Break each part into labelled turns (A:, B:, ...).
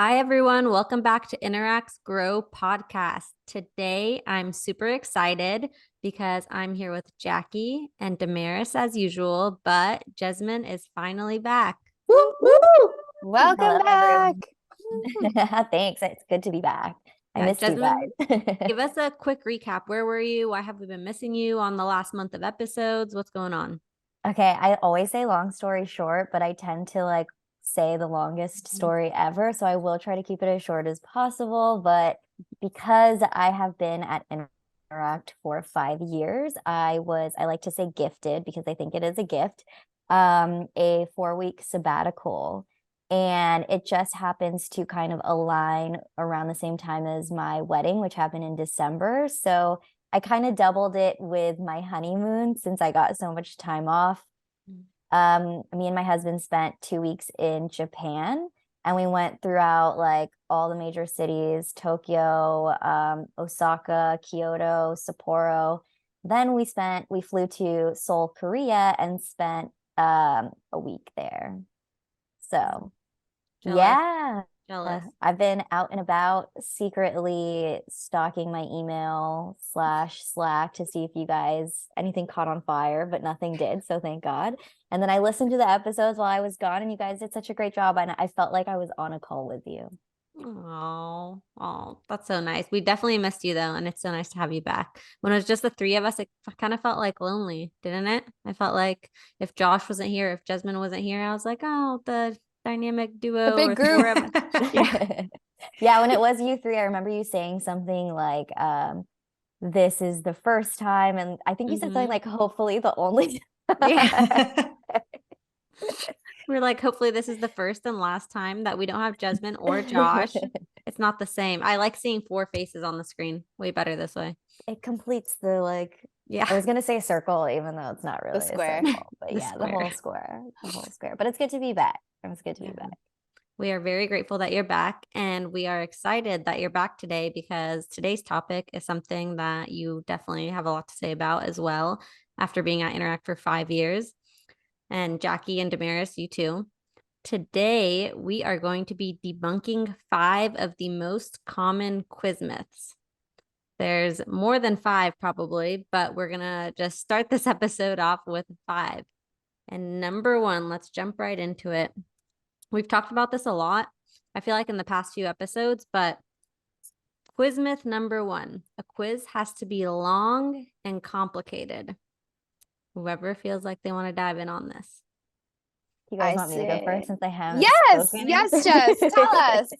A: Hi, everyone. Welcome back to Interacts Grow podcast. Today, I'm super excited because I'm here with Jackie and Damaris as usual, but Jasmine is finally back.
B: Woo, woo.
C: Welcome
B: Hello,
C: back.
B: everyone. Thanks. It's good to be back. I
A: Yeah,
B: missed you
A: Jasmine,
B: guys.
A: give us a quick recap. Where were you? Why have we been missing you on the last month of episodes? What's going on?
B: Okay, I always say long story short, but I tend to say the longest story ever. So I will try to keep it as short as possible. But because I have been at Interact for 5 years, I like to say gifted because I think it is a gift, a 4 week sabbatical. And it just happens to kind of align around the same time as my wedding, which happened in December. So I kind of doubled it with my honeymoon since I got so much time off. Me and my husband spent 2 weeks in Japan, and we went throughout all the major cities, Tokyo, Osaka, Kyoto, Sapporo. Then we flew to Seoul, Korea, and spent a week there. So
A: Jealous,
B: yeah,
A: jealous.
B: I've been out and about secretly stalking my email / Slack to see if you guys anything caught on fire, but nothing did. So thank God. And then I listened to the episodes while I was gone, and you guys did such a great job. And I felt like I was on a call with you.
A: Oh, that's so nice. We definitely missed you though, and it's so nice to have you back. When it was just the three of us, it kind of felt like lonely, didn't it? I felt like if Josh wasn't here, if Jasmine wasn't here, I was like, oh, the dynamic
C: The
A: duo
C: big
A: or
C: group.
A: four of us. Yeah.
B: Yeah, when it was you three, I remember you saying something like, this is the first time. And I think you said something
A: Mhm.
B: like, hopefully the only.
A: Yeah. We're like, hopefully this is the first and last time that we don't have Jasmine or Josh. It's not the same. I like seeing four faces on the screen. Way better this way.
B: It completes the I
A: Yeah,
B: was gonna say circle, even though it's not really a
C: square.
B: circle. But
A: the
B: yeah, the
A: square.
B: whole square. The whole square. But it's good to be back. It was good to be
A: Yeah.
B: back.
A: We are very grateful that you're back, and we are excited that you're back today because today's topic is something that you definitely have a lot to say about as well after being at Interact for 5 years. And Jackie and Damaris, you too. Today, we are going to be debunking 5 of the most common quiz myths. There's more than 5 probably, but we're going to just start this episode off with 5. And number 1, let's jump right into it. We've talked about this a lot, I feel like in the past few episodes, but quiz myth number 1, a quiz has to be long and complicated. Whoever feels like they want to dive in on this.
B: You guys
C: I
B: want me to go
C: say
B: first since I haven't
C: yes,
B: spoken
C: yes,
B: yet?
C: Jess. Tell us.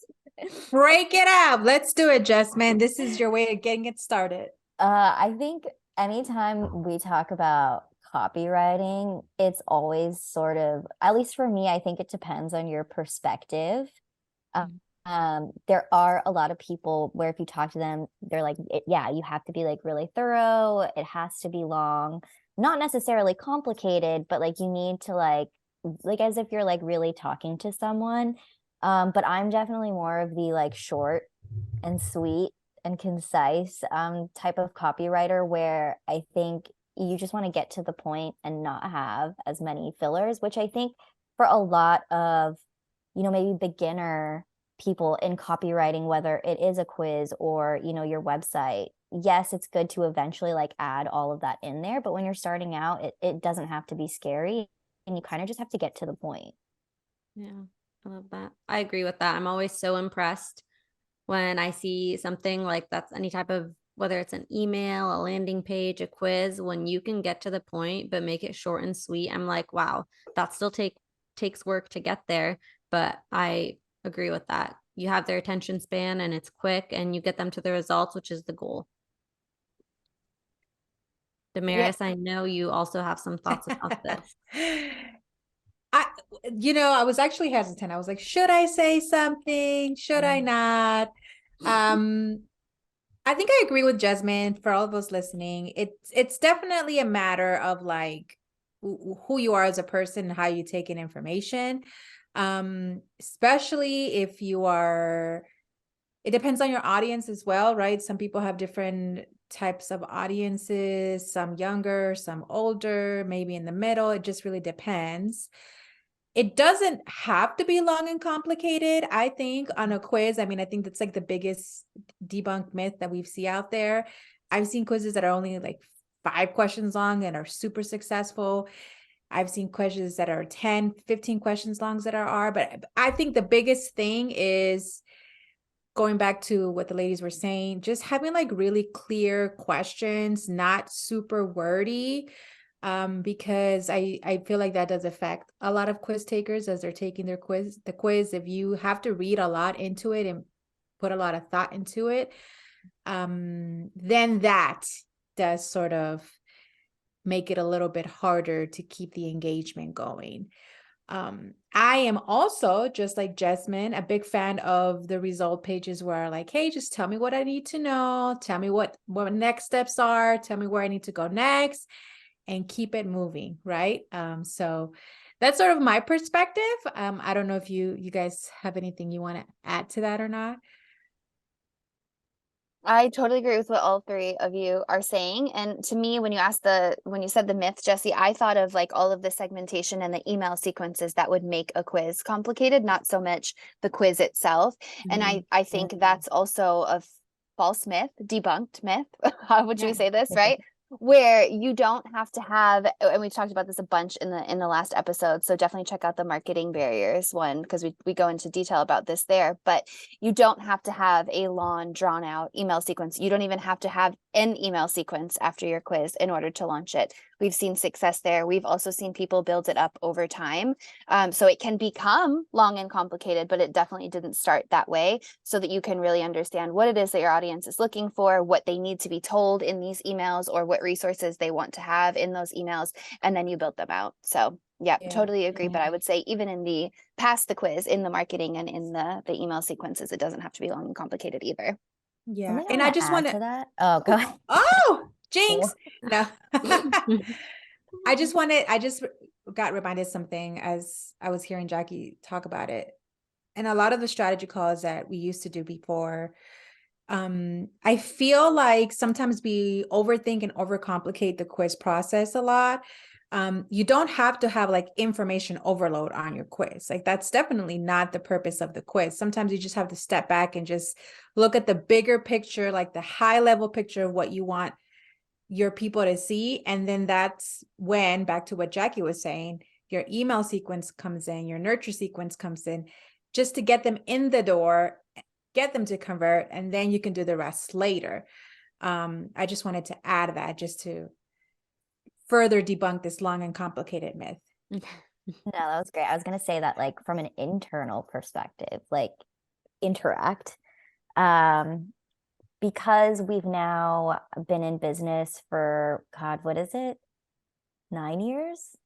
D: Break it up. Let's do it, Jasmine. This is your way of getting it started.
B: I think anytime we talk about copywriting, it's always sort of, at least for me, I think it depends on your perspective. There are a lot of people where if you talk to them, they're like, yeah, you have to be really thorough. It has to be long, not necessarily complicated, but you need to as if you're really talking to someone. But I'm definitely more of the short and sweet and concise type of copywriter where I think you just want to get to the point and not have as many fillers, which I think for a lot of, maybe beginner people in copywriting, whether it is a quiz or, your website, yes, it's good to eventually add all of that in there. But when you're starting out, it doesn't have to be scary and you kind of just have to get to the point.
A: Yeah, I love that. I agree with that. I'm always so impressed when I see something like that's any type of, whether it's an email, a landing page, a quiz, when you can get to the point but make it short and sweet. I'm like, wow, that still takes work to get there, but I agree with that. You have their attention span and it's quick and you get them to the results, which is the goal.
B: Yeah.
A: Damaris, I know you also have some thoughts about this.
D: I, I was actually hesitant. I was like, should I say something? Should I not? I think I agree with Jasmine. For all of us listening, it's definitely a matter of who you are as a person, how you take in information. Especially if you are, it depends on your audience as well, right? Some people have different types of audiences, some younger, some older, maybe in the middle. It just really depends. It doesn't have to be long and complicated, I think, on a quiz. I mean, I think that's like the biggest debunk myth that we see out there. I've seen quizzes that are only like 5 questions long and are super successful. I've seen quizzes that are 10, 15 questions long that are, but I think the biggest thing is going back to what the ladies were saying, just having like really clear questions, not super wordy, because I feel like that does affect a lot of quiz takers as they're taking their quiz. If you have to read a lot into it and put a lot of thought into it, then that does sort of make it a little bit harder to keep the engagement going. I am also, just like Jasmine, a big fan of the result pages where like, hey, just tell me what I need to know. Tell me what next steps are. Tell me where I need to go next and keep it moving, right? So that's sort of my perspective. I don't know if you guys have anything you want to add to that or not.
C: I totally agree with what all three of you are saying. And to me, when you said the myth, Jesse, I thought of like all of the segmentation and the email sequences that would make a quiz complicated, not so much the quiz itself. And I think that's also a false myth, debunked myth. How would you say this, right? Where you don't have to have, and we've talked about this a bunch in the last episode, so definitely check out the marketing barriers one, because we go into detail about this there. But you don't have to have a long drawn out email sequence. You don't even have to have an email sequence after your quiz in order to launch it. We've seen success there. We've also seen people build it up over time. So it can become long and complicated, but it definitely didn't start that way, so that you can really understand what it is that your audience is looking for, what they need to be told in these emails, or what resources they want to have in those emails, and then you build them out. So yeah, totally agree. But I would say even in the past the quiz, in the marketing and in the email sequences, it doesn't have to be long and complicated either.
D: Yeah. And I just want
B: to that. Oh, go ahead.
D: Oh, jinx. No. I just got reminded something as I was hearing Jackie talk about it. And a lot of the strategy calls that we used to do before, I feel like sometimes we overthink and overcomplicate the quiz process a lot. You don't have to have like information overload on your quiz. Like that's definitely not the purpose of the quiz. Sometimes you just have to step back and just look at the bigger picture, like the high level picture of what you want your people to see. And then that's when, back to what Jackie was saying, your email sequence comes in, your nurture sequence comes in, just to get them in the door, get them to convert, and then you can do the rest later. I just wanted to add that just to further debunk this long and complicated myth.
B: No, that was great. I was going to say that like from an internal perspective, like interact, because we've now been in business for, God, what is it? 9 years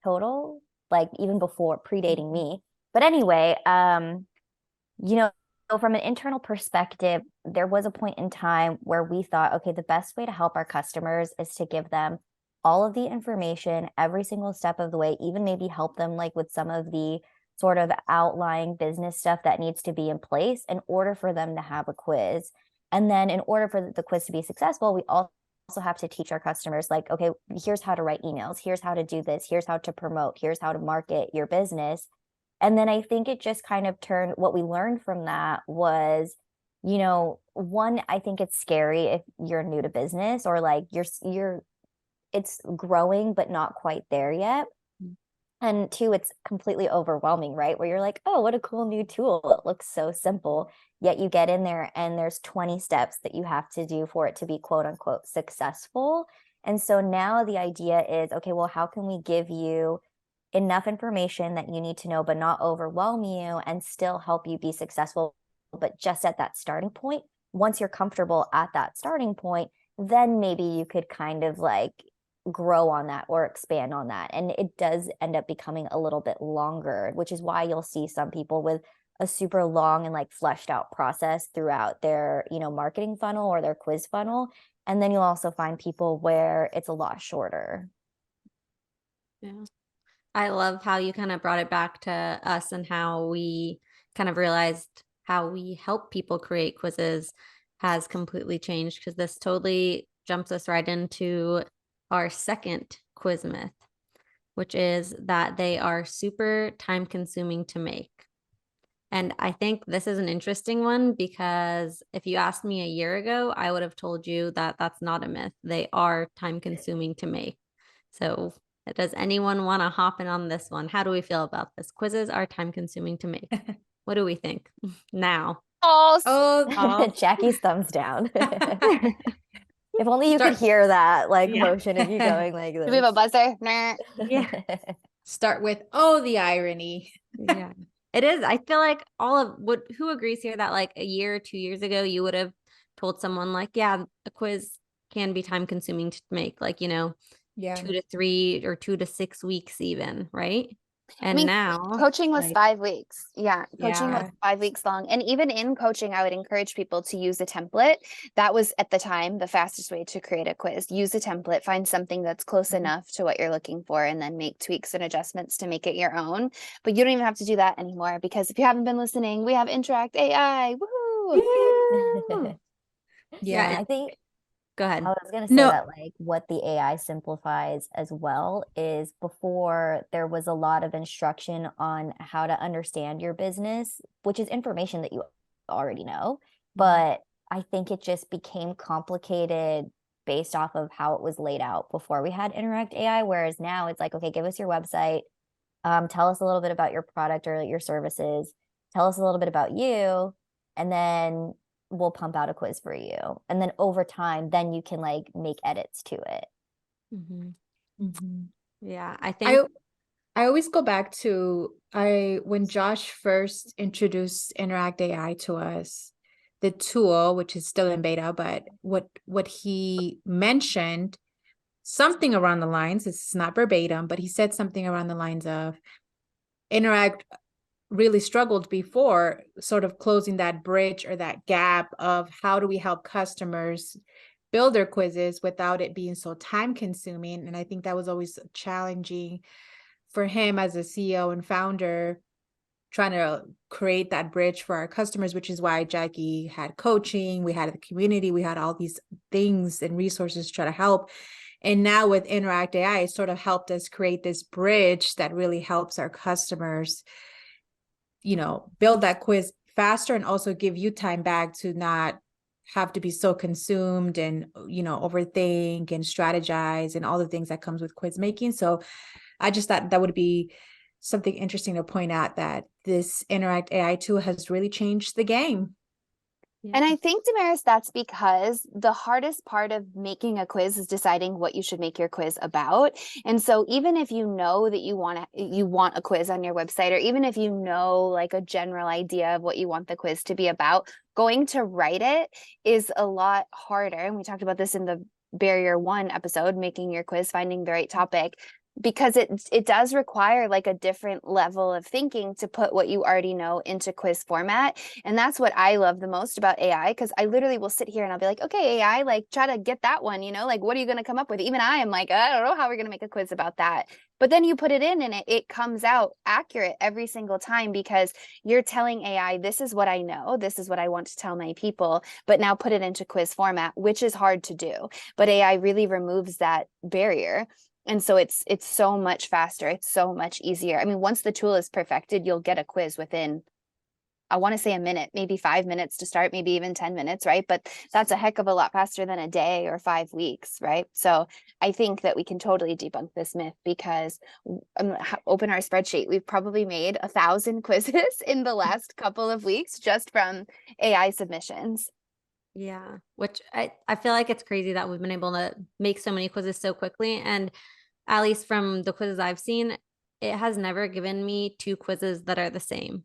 B: total, like even before predating me. But anyway, you know, from an internal perspective, there was a point in time where we thought, okay, the best way to help our customers is to give them all of the information every single step of the way, even maybe help them like with some of the sort of outlying business stuff that needs to be in place in order for them to have a quiz. And then in order for the quiz to be successful, we also have to teach our customers like, okay, here's how to write emails, here's how to do this, here's how to promote, here's how to market your business. And then I think it just kind of turned, what we learned from that was, you know, one, I think it's scary if you're new to business or like you're it's growing but not quite there yet. And two, it's completely overwhelming, right? Where you're like, oh, what a cool new tool. It looks so simple. Yet you get in there and there's 20 steps that you have to do for it to be quote unquote successful. And so now the idea is, okay, well, how can we give you enough information that you need to know, but not overwhelm you and still help you be successful, but just at that starting point? Once you're comfortable at that starting point, then maybe you could kind of like grow on that or expand on that. And it does end up becoming a little bit longer, which is why you'll see some people with a super long and like fleshed out process throughout their, you know, marketing funnel or their quiz funnel. And then you'll also find people where it's a lot shorter.
A: Yeah. I love how you kind of brought it back to us and how we kind of realized how we help people create quizzes has completely changed, because this totally jumps us right into our second quiz myth, which is that they are super time consuming to make. And I think this is an interesting one because if you asked me a year ago, I would have told you that that's not a myth. They are time consuming to make. So, does anyone want to hop in on this one? How do we feel about this? Quizzes are time consuming to make. What do we think now?
C: Oh,
D: Oh,
B: Jackie's thumbs down. If only you could
D: start
B: hear that like
A: Yeah.
B: motion of you going like
C: do we have a
B: this.
C: buzzer? Nah.
A: Yeah.
D: start with, oh, the irony.
A: Yeah. It is. I feel like all of what who agrees here that like a year or 2 years ago, you would have told someone like, yeah, a quiz can be time consuming to make, like,
D: Yeah.
A: 2 to 3 or 2 to 6 weeks even, right?
C: I
A: And
C: mean,
A: now,
C: coaching was
A: like,
C: 5 weeks. Yeah, coaching was
D: Yeah.
C: 5 weeks long. And even in coaching, I would encourage people to use a template. That was at the time the fastest way to create a quiz. Use a template, find something that's close enough to what you're looking for, and then make tweaks and adjustments to make it your own. But you don't even have to do that anymore because if you haven't been listening, we have Interact AI. Woohoo!
A: Woo! Yeah,
D: Yeah.
B: I think
A: go
B: I
A: ahead.
B: was going to say
D: No.
B: that like what the AI simplifies as well is before there was a lot of instruction on how to understand your business, which is information that you already know. But I think it just became complicated based off of how it was laid out before we had Interact AI. Whereas now it's like, okay, give us your website, tell us a little bit about your product or your services, tell us a little bit about you, and then we'll pump out a quiz for you. And then over time, then you can like make edits to it.
A: Mhm.
D: Mhm.
A: Yeah, I
D: I
A: think.
D: I always go back to when Josh first introduced Interact AI to us, the tool, which is still in beta, but what he mentioned, something around the lines, it's not verbatim, but he said something around the lines of Interact really struggled before sort of closing that bridge or that gap of how do we help customers build their quizzes without it being so time consuming. And I think that was always challenging for him as a CEO and founder, trying to create that bridge for our customers, which is why Jackie had coaching, we had the community, we had all these things and resources to try to help. And now with Interact AI, it sort of helped us create this bridge that really helps our customers, build that quiz faster and also give you time back to not have to be so consumed and, overthink and strategize and all the things that comes with quiz making. So I just thought that would be something interesting to point out, that this Interact AI tool has really changed the game.
C: And I think, Damaris, that's because the hardest part of making a quiz is deciding what you should make your quiz about. And so even if you know that you want a quiz on your website, or even if you know like a general idea of what you want the quiz to be about, going to write it is a lot harder. And we talked about this in the Barrier 1 episode, making your quiz, finding the right topic, because it does require like a different level of thinking to put what you already know into quiz format. And that's what I love the most about AI, because I literally will sit here and I'll be like, okay, AI, like try to get that one, like what are you going to come up with? Even I am like, I don't know how we're going to make a quiz about that. But then you put it in and it comes out accurate every single time, because you're telling AI, this is what I know, this is what I want to tell my people, but now put it into quiz format, which is hard to do. But AI really removes that barrier. And so it's so much faster. It's so much easier. I mean, once the tool is perfected, you'll get a quiz within, I want to say, a minute, maybe 5 minutes to start, maybe even 10 minutes, right? But that's a heck of a lot faster than a day or 5 weeks, right? So I think that we can totally debunk this myth, because open our spreadsheet. We've probably made 1,000 quizzes in the last couple of weeks just from AI submissions.
A: Yeah, which I feel like it's crazy that we've been able to make so many quizzes so quickly. And at least from the quizzes I've seen, it has never given me 2 quizzes that are the same,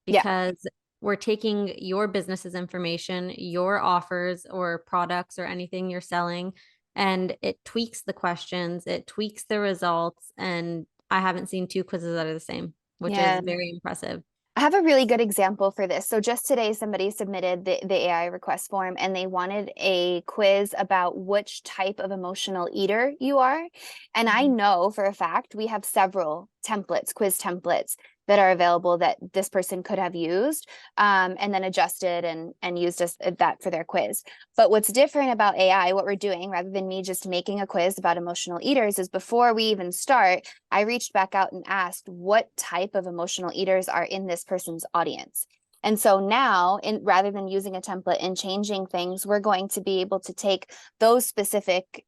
C: Yeah.
A: because we're taking your business's information, your offers or products or anything you're selling, and it tweaks the questions, it tweaks the results. And I haven't seen 2 quizzes that are the same, which
C: Yeah.
A: is very impressive.
C: I have a really good example for this. So just today, somebody submitted the AI request form, and they wanted a quiz about which type of emotional eater you are. And I know for a fact we have several templates, quiz templates that are available that this person could have used, and then adjusted and used that for their quiz. But what's different about AI, what we're doing, rather than me just making a quiz about emotional eaters, is before we even start, I reached back out and asked what type of emotional eaters are in this person's audience. And so now, rather than using a template and changing things, we're going to be able to take those specific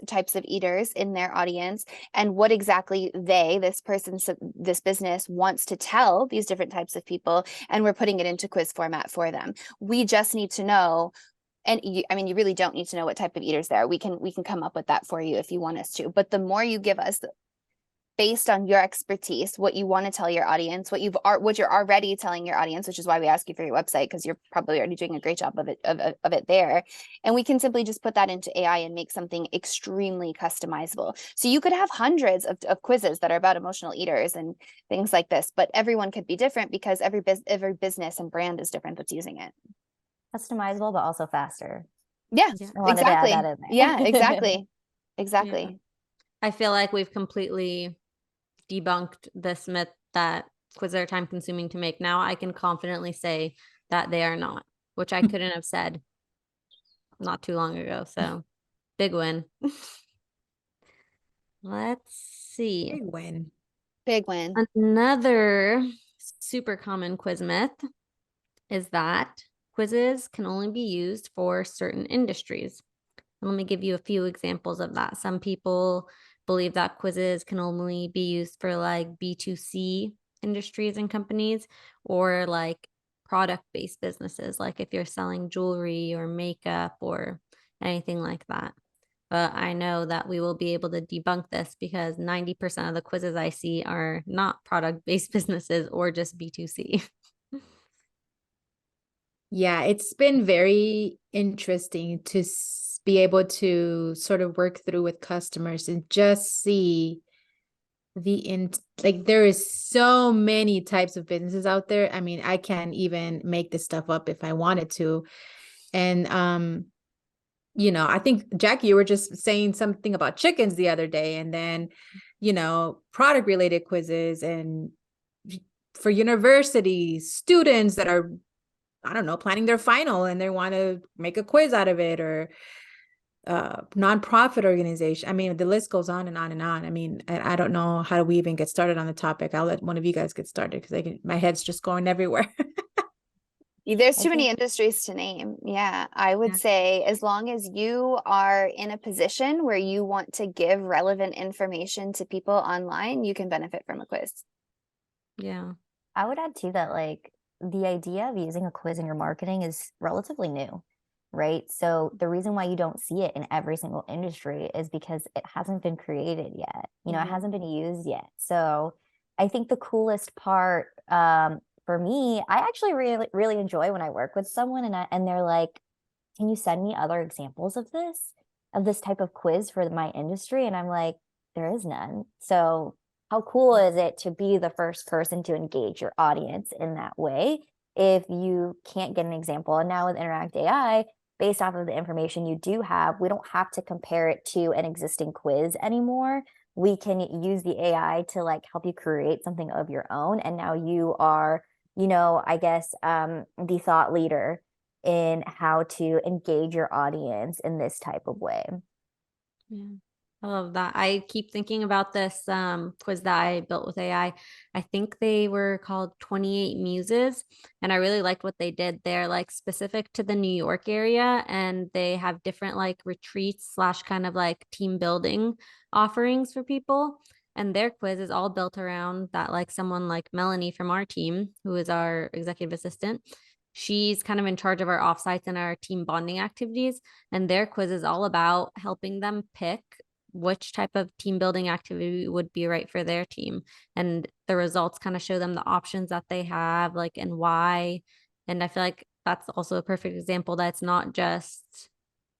C: types of eaters in their audience, and what exactly this business wants to tell these different types of people, and we're putting it into quiz format for them. We just need to know, and you really don't need to know what type of eaters there are. We can come up with that for you if you want us to. But the more you give us, based on your expertise, what you want to tell your audience, what you're already telling your audience, which is why we ask you for your website, because you're probably already doing a great job of it there. And we can simply just put that into AI and make something extremely customizable. So you could have hundreds of quizzes that are about emotional eaters and things like this, but everyone could be different because every business and brand is different that's using it.
B: Customizable, but also faster.
C: Yeah,
A: Yeah.
B: I wanted to add that in there.
C: Yeah, exactly. Exactly.
A: Yeah. I feel like we've completely debunked this myth that quizzes are time consuming to make. Now I can confidently say that they are not, which I couldn't have said not too long ago. So big win. Let's see.
D: Big win.
C: Big win.
A: Another super common quiz myth is that quizzes can only be used for certain industries. Let me give you a few examples of that. Some people believe that quizzes can only be used for like B2C industries and companies, or like product-based businesses, like if you're selling jewelry or makeup or anything like that. But I know that we will be able to debunk this because 90% of the quizzes I see are not product-based businesses or just B2C.
D: Yeah, it's been very interesting to be able to sort of work through with customers and just see like there is so many types of businesses out there. I mean, I can't even make this stuff up if I wanted to. And I think Jackie, you were just saying something about chickens the other day, and then, product related quizzes and for university students that are, I don't know, planning their final and they want to make a quiz out of it, or nonprofit organization. I mean, the list goes on and on and on. I mean, I don't know how do we even get started on the topic. I'll let one of you guys get started because my head's just going everywhere.
C: There's
B: I
C: too many
B: think
C: industries to name. Yeah, I would
A: Yeah.
C: say as long as you are in a position where you want to give relevant information to people online, you can benefit from a quiz.
A: Yeah.
B: I would add too that like the idea of using a quiz in your marketing is relatively new, right? So the reason why you don't see it in every single industry is because it hasn't been created yet. It
A: Mhm.
B: hasn't been used yet. So I think the coolest part for me, I actually really really enjoy when I work with someone and they're like, "Can you send me other examples of this type of quiz for my industry?" And I'm like, "There is none." So how cool is it to be the first person to engage your audience in that way if you can't get an example? And now with Interact AI, based off of the information you do have, we don't have to compare it to an existing quiz anymore. We can use the AI to like help you create something of your own. And now you are, I guess, the thought leader in how to engage your audience in this type of way.
A: Yeah. I love that. I keep thinking about this quiz that I built with AI. I think they were called 28 Muses, and I really liked what they did. They're like specific to the New York area, and they have different like retreats slash kind of like team building offerings for people. And their quiz is all built around that, like someone like Melanie from our team, who is our executive assistant. She's kind of in charge of our offsites and our team bonding activities. And their quiz is all about helping them pick which type of team building activity would be right for their team. And the results kind of show them the options that they have, like, and why. And I feel like that's also a perfect example that it's not just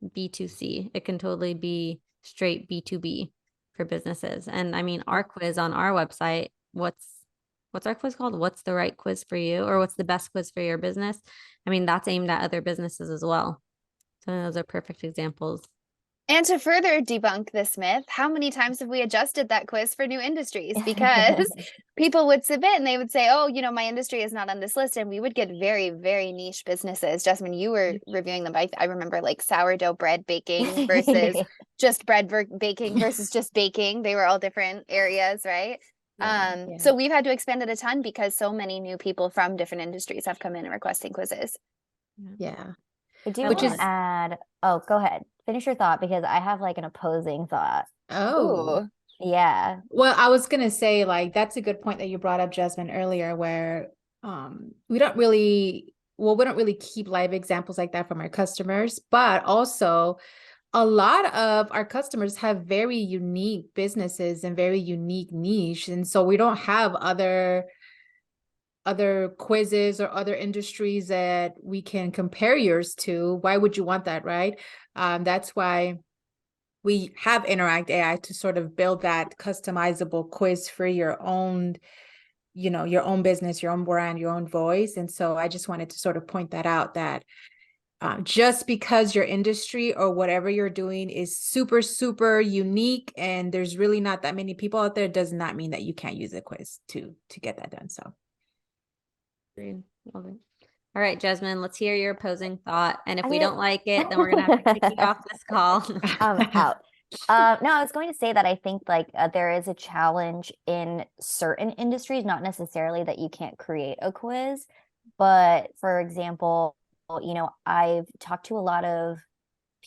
A: B2C. It can totally be straight B2B for businesses. And I mean, our quiz on our website, what's our quiz called? What's the right quiz for you? Or what's the best quiz for your business? I mean, that's aimed at other businesses as well. So those are perfect examples.
C: And to further debunk this myth, how many times have we adjusted that quiz for new industries? Because people would submit and they would say, oh, you know, my industry is not on this list. And we would get very, very niche businesses. Jasmine, you were reviewing them. I remember like sourdough bread baking versus just baking versus just baking. They were all different areas, right? So we've had to expand it a ton because so many new people from different industries have come in and requesting quizzes.
D: Yeah.
B: I do want to add, oh, go ahead. Finish your thought because I have like an opposing thought.
D: Oh.
C: Ooh.
B: Yeah.
D: Well, I was gonna say, like, that's a good point that you brought up, Jasmine, earlier, where we don't really keep live examples like that from our customers, but also a lot of our customers have very unique businesses and very unique niche. And so we don't have other quizzes or other industries that we can compare yours to. Why would you want that, right? That's why we have Interact AI to sort of build that customizable quiz for your own, you know, your own business, your own brand, your own voice. And so I just wanted to sort of point that out, that just because your industry or whatever you're doing is super, super unique and there's really not that many people out there, does not mean that you can't use a quiz to get that done. So.
A: Agreed. Love it. All right, Jasmine, let's hear your opposing thought. And if we don't like it, then we're going to have to kick you off this call.
B: I'm out. No, I was going to say that I think like there is a challenge in certain industries, not necessarily that you can't create a quiz, but for example, you know, I've talked to a lot of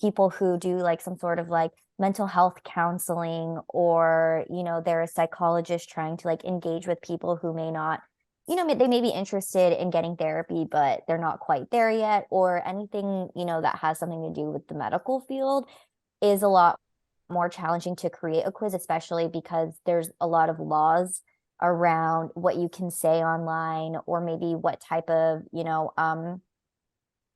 B: people who do like some sort of like mental health counseling, or, you know, they're a psychologist trying to like engage with people who may not, you know, they may be interested in getting therapy, but they're not quite there yet, or anything, you know, that has something to do with the medical field is a lot more challenging to create a quiz, especially because there's a lot of laws around what you can say online, or maybe what type of, you know,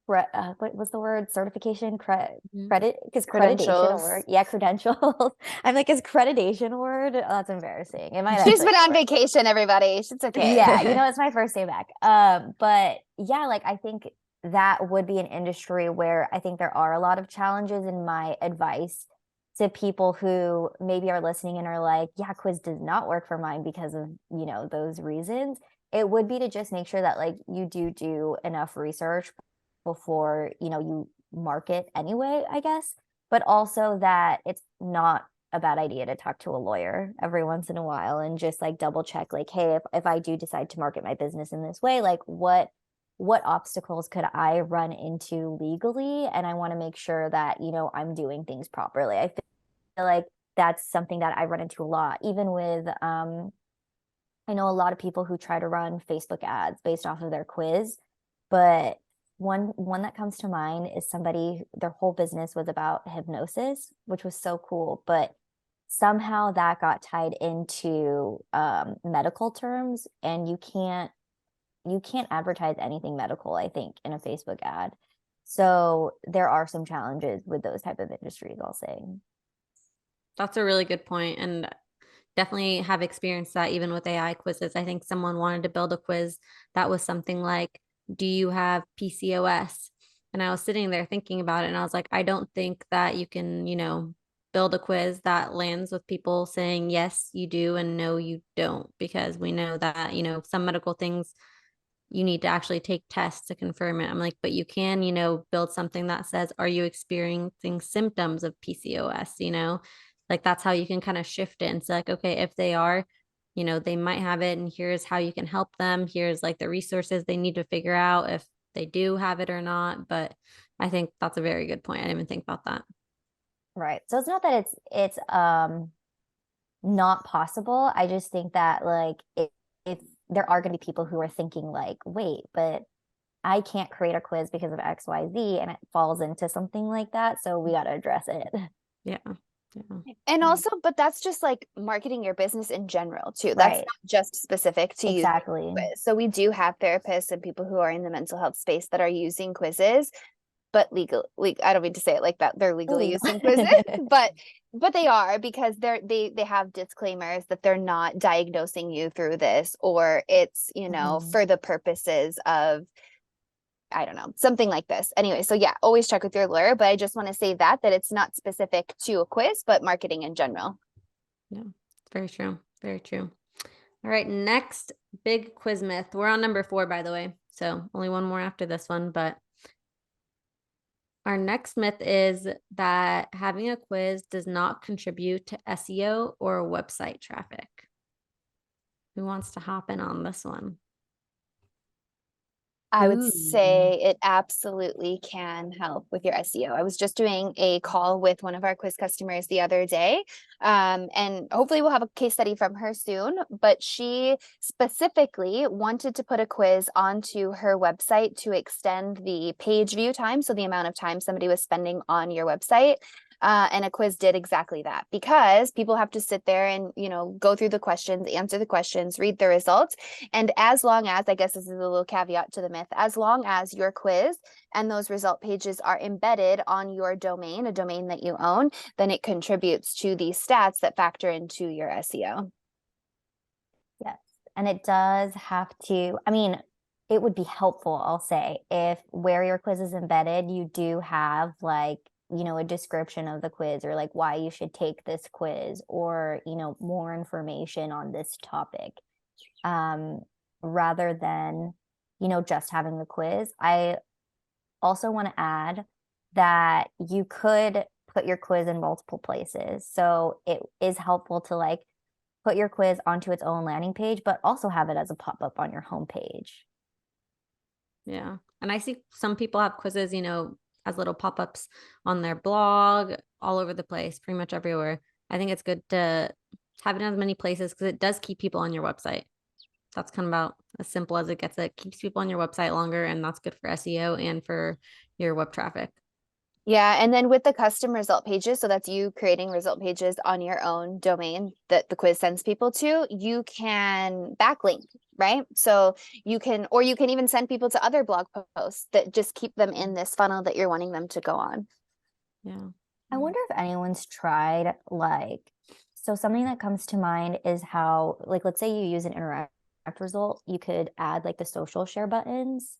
B: what was the word? Certification, credit, because accreditation a word? Yeah, credentials. I'm like, is accreditation a word? Oh, that's embarrassing. It might.
C: She's been on vacation, everybody. It's okay.
B: Yeah, you know, it's my first day back. But yeah, like I think that would be an industry where I think there are a lot of challenges. In my advice to people who maybe are listening and are like, yeah, quiz does not work for mine because of, you know, those reasons, it would be to just make sure that like you do enough research before, you know, you market anyway, I guess, but also that it's not a bad idea to talk to a lawyer every once in a while and just like double check, like, hey, if I do decide to market my business in this way, like what obstacles could I run into legally? And I want to make sure that, you know, I'm doing things properly. I feel like that's something that I run into a lot, even with I know a lot of people who try to run Facebook ads based off of their quiz, but one that comes to mind is somebody, their whole business was about hypnosis, which was so cool, but somehow that got tied into medical terms, and you can't advertise anything medical, I think, in a Facebook ad. So there are some challenges with those type of industries, I'll say.
A: That's a really good point, and definitely have experienced that even with AI quizzes. I think someone wanted to build a quiz that was something like, do you have PCOS? And I was sitting there thinking about it, and I was like, I don't think that you can, you know, build a quiz that lands with people saying, yes, you do, and no, you don't, because we know that, you know, some medical things you need to actually take tests to confirm it. I'm like, but you can, you know, build something that says, are you experiencing symptoms of PCOS? You know, like that's how you can kind of shift it. And it's like, okay, if they are, you know, they might have it, and here's how you can help them. Here's like the resources they need to figure out if they do have it or not. But I think that's a very good point. I didn't even think about that.
B: Right. So it's not that it's not possible. I just think that like if there are going to be people who are thinking like, wait, but I can't create a quiz because of XYZ, and it falls into something like that. So we got to address it.
A: Yeah. Yeah.
C: And also, but that's just like marketing your business in general too. That's
B: Right.
C: not just specific to you.
B: Exactly.
C: So we do have therapists and people who are in the mental health space that are using quizzes, but I don't mean to say it like that, they're legally using quizzes, but they are, because they have disclaimers that they're not diagnosing you through this, or it's, you know, for the purposes of I don't know, something like this. Anyway, so yeah, always check with your lawyer, but I just want to say that it's not specific to a quiz, but marketing in general.
A: Yeah, very true. Very true. All right, next big quiz myth. We're on number 4, by the way. So only one more after this one, but our next myth is that having a quiz does not contribute to SEO or website traffic. Who wants to hop in on this one?
C: I would
A: Ooh.
C: say it absolutely can help with your SEO. I was just doing a call with one of our quiz customers the other day, and hopefully we'll have a case study from her soon, but she specifically wanted to put a quiz onto her website to extend the page view time, so the amount of time somebody was spending on your website. And a quiz did exactly that, because people have to sit there and, go through the questions, answer the questions, read the results. And as long as, I guess this is a little caveat to the myth, as long as your quiz and those result pages are embedded on your domain, a domain that you own, then it contributes to the stats that factor into your SEO.
B: Yes. And it does have to, I mean, it would be helpful, I'll say, if where your quiz is embedded, you do have like, a description of the quiz, or like why you should take this quiz, or, more information on this topic. Rather than, just having the quiz. I also want to add that you could put your quiz in multiple places. So it is helpful to like put your quiz onto its own landing page, but also have it as a pop-up on your homepage.
A: Yeah. And I see some people have quizzes, as little pop-ups on their blog, all over the place, pretty much everywhere. I think it's good to have it in as many places because it does keep people on your website. That's kind of about as simple as it gets. It keeps people on your website longer, and that's good for SEO and for your web traffic.
C: Yeah, and then with the custom result pages, so that's you creating result pages on your own domain that the quiz sends people to, you can backlink, right? So you can even send people to other blog posts that just keep them in this funnel that you're wanting them to go on.
A: Yeah.
B: I wonder if anyone's tried so something that comes to mind is how, like, let's say you use an interact result, you could add like the social share buttons.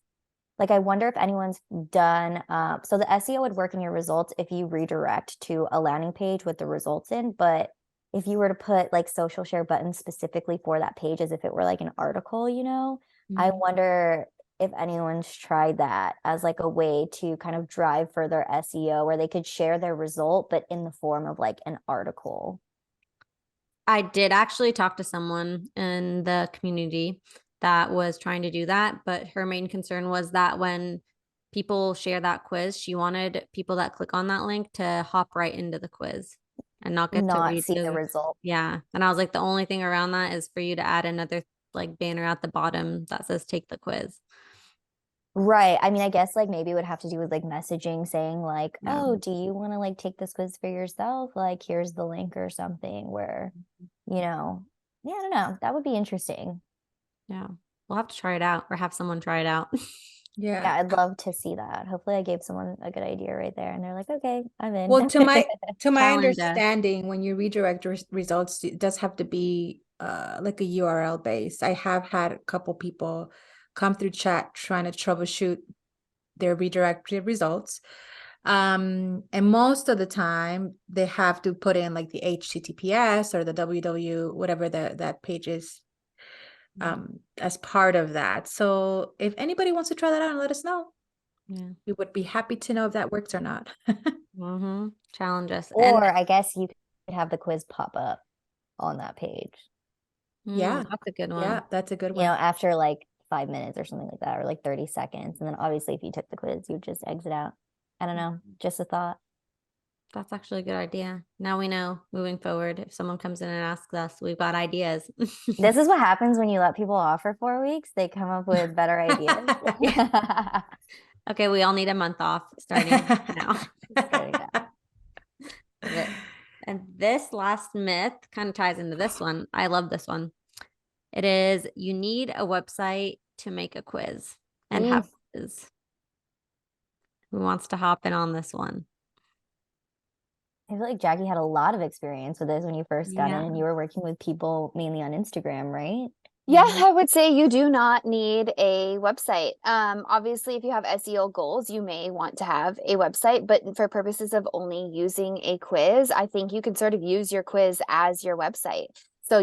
B: Like, I wonder if anyone's done, so the SEO would work in your results if you redirect to a landing page with the results in, but if you were to put like social share buttons specifically for that page as if it were like an article, I wonder if anyone's tried that as like a way to kind of drive further SEO, where they could share their result, but in the form of like an article.
A: I did actually talk to someone in the community that was trying to do that, but her main concern was that when people share that quiz, she wanted people that click on that link to hop right into the quiz and not get to
B: Not
A: read
B: see the result.
A: Yeah. And I was like, the only thing around that is for you to add another like banner at the bottom that says take the quiz.
B: Right. I mean, I guess like maybe it would have to do with like messaging saying like,
A: Yeah.
B: oh, do you want to like take this quiz for yourself? Like, here's the link or something where, yeah, I don't know. That would be interesting.
A: Yeah. We'll have to try it out or have someone try it out.
B: Yeah,
D: Yeah.
B: I'd love to see that. Hopefully I gave someone a good idea right there and they're like, okay, I'm in.
D: Well, to my
A: Challenge us.
D: understanding, when you redirect results, it does have to be like a URL base. I have had a couple people come through chat trying to troubleshoot their redirected results. And most of the time they have to put in like the HTTPS or the www, whatever that page is, as part of that. So if anybody wants to try that out and let us know,
A: Yeah.
D: we would be happy to know if that works or not.
A: Challenge us.
B: Or I guess you could have the quiz pop up on that page.
D: Yeah,
A: that's a good one.
D: yeah, that's a good one.
B: After like 5 minutes or something like that, or like 30 seconds. And then obviously if you took the quiz, you'd just exit out. I don't know, just a thought.
A: That's actually a good idea. Now we know moving forward, if someone comes in and asks us, we've got ideas.
B: This is what happens when you let people off for 4 weeks. They come up with better ideas.
A: Okay, we all need a month off starting now. And this last myth kind of ties into this one. I love this one. It is you need a website to make a quiz and have quiz. Who wants to hop in on this one?
B: I feel like Jackie had a lot of experience with this when you first got in,
A: Yeah.
B: and you were working with people mainly on Instagram, right?
C: Yeah, I would say you do not need a website. Obviously, if you have SEO goals, you may want to have a website, but for purposes of only using a quiz, I think you can sort of use your quiz as your website. So,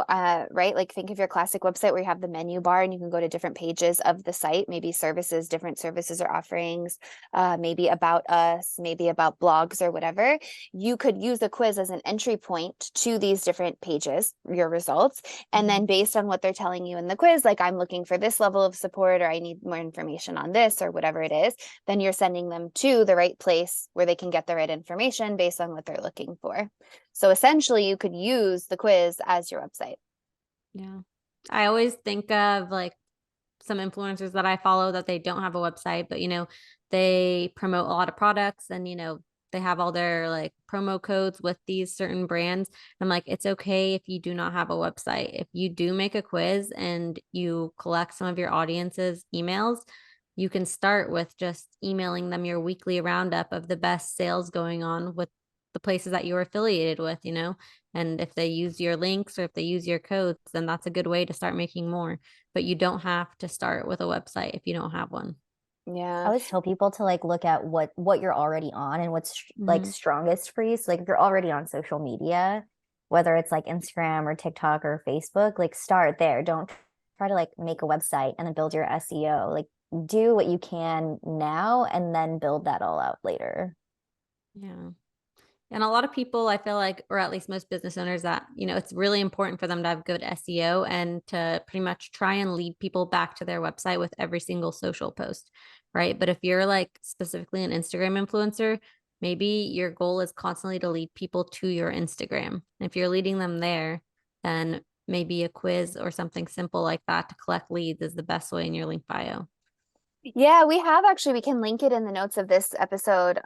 C: right, like think of your classic website where you have the menu bar and you can go to different pages of the site, maybe services, different services or offerings, maybe about us, maybe about blogs or whatever. You could use a quiz as an entry point to these different pages, your results. And then based on what they're telling you in the quiz, like I'm looking for this level of support, or I need more information on this, or whatever it is, then you're sending them to the right place where they can get the right information based on what they're looking for. So essentially, you could use the quiz as your website.
A: Yeah. I always think of like some influencers that I follow that they don't have a website, but they promote a lot of products and they have all their like promo codes with these certain brands. I'm like, it's okay if you do not have a website. If you do make a quiz and you collect some of your audience's emails, you can start with just emailing them your weekly roundup of the best sales going on with the places that you're affiliated with. And if they use your links or if they use your codes, then that's a good way to start making more. But you don't have to start with a website if you don't have one.
B: I
C: Yeah.
B: always tell people to like look at what you're already on and what's like
A: Mhm.
B: strongest for you. So like if you're already on social media, whether it's like Instagram or TikTok or Facebook, like start there. Don't try to like make a website and then build your SEO. Like do what you can now and then build that all out later.
A: Yeah. And a lot of people, I feel like, or at least most business owners, that, it's really important for them to have good SEO and to pretty much try and lead people back to their website with every single social post, right? But if you're like specifically an Instagram influencer, maybe your goal is constantly to lead people to your Instagram. If you're leading them there, then maybe a quiz or something simple like that to collect leads is the best way in your link bio.
C: Yeah, we can link it in the notes of this episode.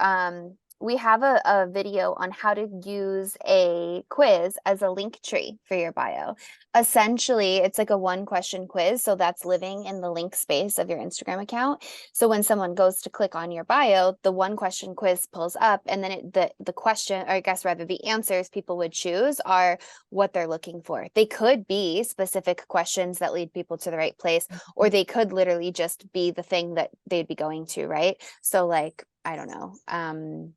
C: We have a video on how to use a quiz as a link tree for your bio. Essentially, it's like a one question quiz. So that's living in the link space of your Instagram account. So when someone goes to click on your bio, the one question quiz pulls up, and then the question, or I guess rather the answers people would choose are what they're looking for. They could be specific questions that lead people to the right place, or they could literally just be the thing that they'd be going to, right? So like, I don't know,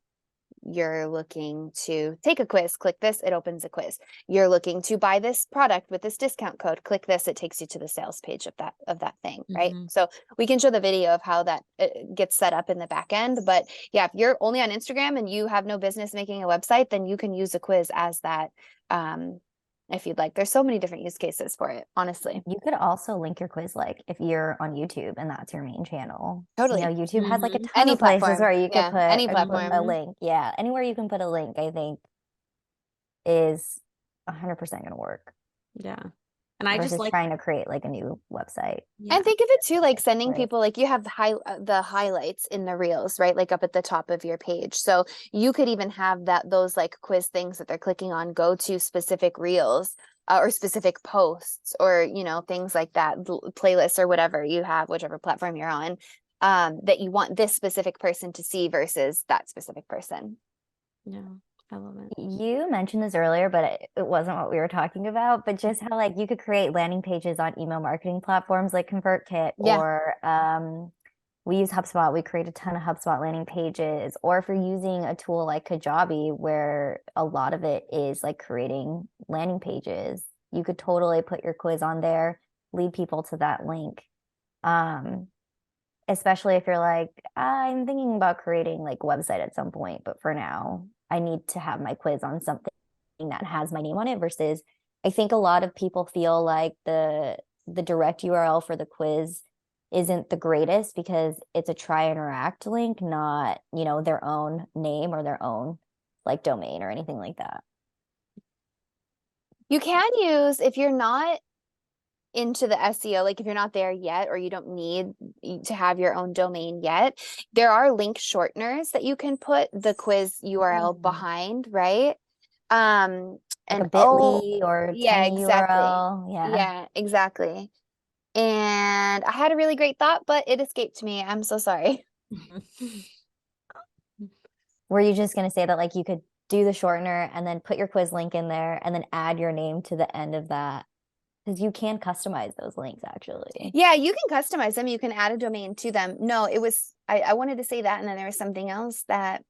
C: you're looking to take a quiz, click this, it opens a quiz. You're looking to buy this product with this discount code, click this, it takes you to the sales page of that thing, right?
A: Mm-hmm.
C: So we can show the video of how that gets set up in the back end. But yeah, if you're only on Instagram and you have no business making a website, then you can use a quiz as that, if you'd like. There's so many different use cases for it, honestly.
B: You could also link your quiz like if you're on YouTube and that's your main channel.
C: Totally.
B: YouTube has like a
A: Mhm.
B: ton
C: Any
B: of places
C: platform.
B: where you could
C: Yeah,
B: put
C: any
B: a
C: platform.
B: link. Yeah, anywhere you can put a link, I think is 100% going to work
A: Yeah. And I just
B: versus
A: like,
B: trying to create like a new website.
A: yeah.
C: And think of it too, like sending
B: Right.
C: people, like you have the highlights in the reels, right? Like up at the top of your page. So you could even have those like quiz things that they're clicking on go to specific reels, or specific posts, or things like that, playlists or whatever you have, whichever platform you're on, that you want this specific person to see versus that specific person.
A: Yeah. I love it.
B: You mentioned this earlier, but it wasn't what we were talking about. But just how like you could create landing pages on email marketing platforms like ConvertKit,
C: Yeah.
B: or we use HubSpot. We create a ton of HubSpot landing pages. Or if you're using a tool like Kajabi, where a lot of it is like creating landing pages, you could totally put your quiz on there, lead people to that link. Especially if you're like, I'm thinking about creating like website at some point, but for now, I need to have my quiz on something that has my name on it. Versus I think a lot of people feel like the direct URL for the quiz isn't the greatest because it's a try interact link, not, their own name or their own like domain or anything like that.
C: You can use, if you're not into the SEO, like if you're not there yet, or you don't need to have your own domain yet, there are link shorteners that you can put the quiz URL behind, right?
B: Like
C: And
B: a bit.ly or
C: yeah,
B: tiny
C: exactly.
B: URL. Yeah.
C: Yeah, exactly. And I had a really great thought, but it escaped me. I'm so sorry.
B: Were you just going to say that like you could do the shortener and then put your quiz link in there and then add your name to the end of that? Because you can customize those links actually.
C: Yeah, you can customize them. You can add a domain to them. No, it was, I wanted to say that. And then there was something else that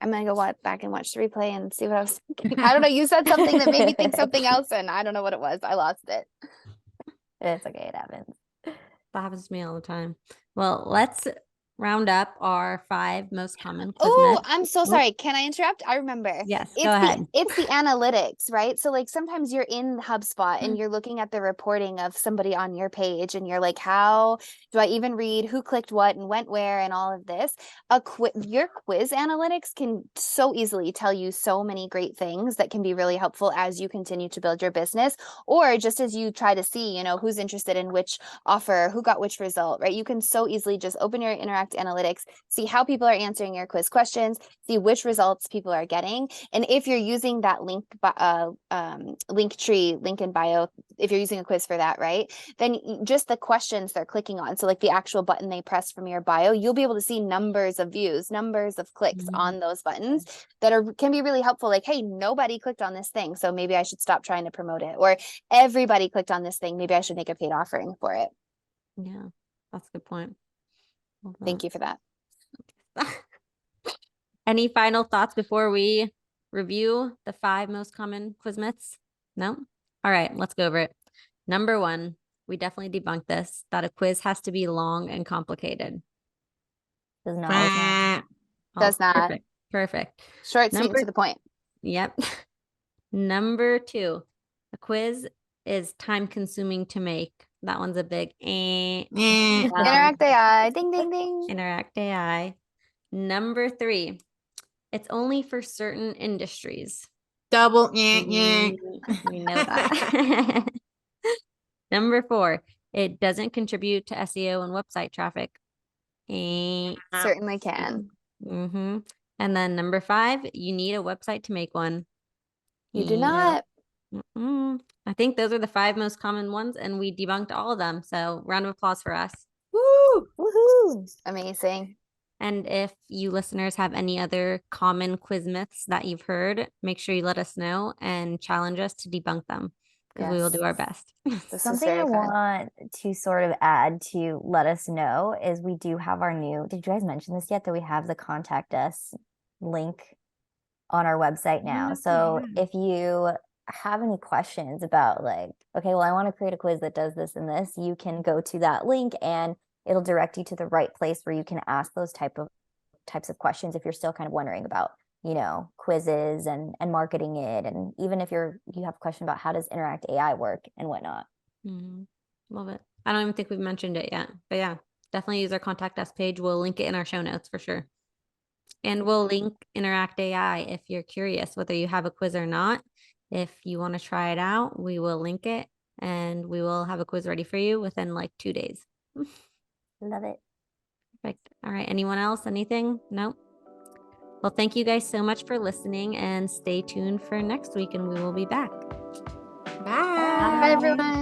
C: I'm going to go back and watch the replay and see what I was thinking. I don't know. You said something that made me think something else and I don't know what it was. I lost it.
B: It's okay, it happens.
A: That happens to me all the time. Well, let's round up our 5 most common quiz
C: Oh,
A: myths.
C: I'm so sorry. Can I interrupt? I remember.
A: Yes,
C: It's
A: go ahead.
C: it's the analytics, right? So like sometimes you're in HubSpot and you're looking at the reporting of somebody on your page and you're like, how do I even read who clicked what and went where and all of this? Your quiz analytics can so easily tell you so many great things that can be really helpful as you continue to build your business, or just as you try to see, you know, who's interested in which offer, who got which result, right? You can so easily just open your Interact Analytics, see how people are answering your quiz questions, see which results people are getting. And if you're using that link tree, link in bio, if you're using a quiz for that, right, then just the questions they're clicking on, so like the actual button they press from your bio, you'll be able to see numbers of views, numbers of clicks on those buttons that can be really helpful. Like, hey, nobody clicked on this thing, so maybe I should stop trying to promote it. Or everybody clicked on this thing, maybe I should make a paid offering for it.
A: Yeah, that's a good point.
C: Thank you for that.
A: Any final thoughts before we review the 5 most common quiz myths? No? All right, let's go over it. Number 1, we definitely debunked this, that a quiz has to be long and complicated.
B: Does not always matter.
C: Does not.
A: Perfect. Perfect.
C: Short, sweet, and to the point.
A: Yep. Number 2, a quiz is time consuming to make. That one's a big
C: Interact AI, ding, ding, ding.
A: Interact AI. Number 3, it's only for certain industries.
D: Double.
A: We know that. Number 4, it doesn't contribute to SEO and website traffic.
C: Certainly can.
A: And then number 5, you need a website to make one.
C: You do not.
A: I think those are the 5 most common ones, and we debunked all of them. So round of applause for us.
D: Woo!
B: Woohoo!
C: Amazing.
A: And if you listeners have any other common quiz myths that you've heard, make sure you let us know and challenge us to debunk them, because we will do our best.
B: Something I want to sort of add to let us know is we do have our new, did you guys mention this yet, that we have the contact us link on our website now. So if you have any questions about like, okay, well, I want to create a quiz that does this and this, you can go to that link and it'll direct you to the right place where you can ask those types of questions if you're still kind of wondering about, you know, quizzes and marketing it. And even if you have a question about how does Interact AI work and whatnot.
A: Love it. I don't even think we've mentioned it yet, but yeah, definitely use our contact us page. We'll link it in our show notes for sure. And we'll link Interact AI if you're curious whether you have a quiz or not. If you want to try it out, we will link it and we will have a quiz ready for you within like 2 days.
B: Love it.
A: Perfect. All right. Anyone else? Anything? Nope. Well, thank you guys so much for listening, and stay tuned for next week and we will be back.
D: Bye.
C: Bye, everyone.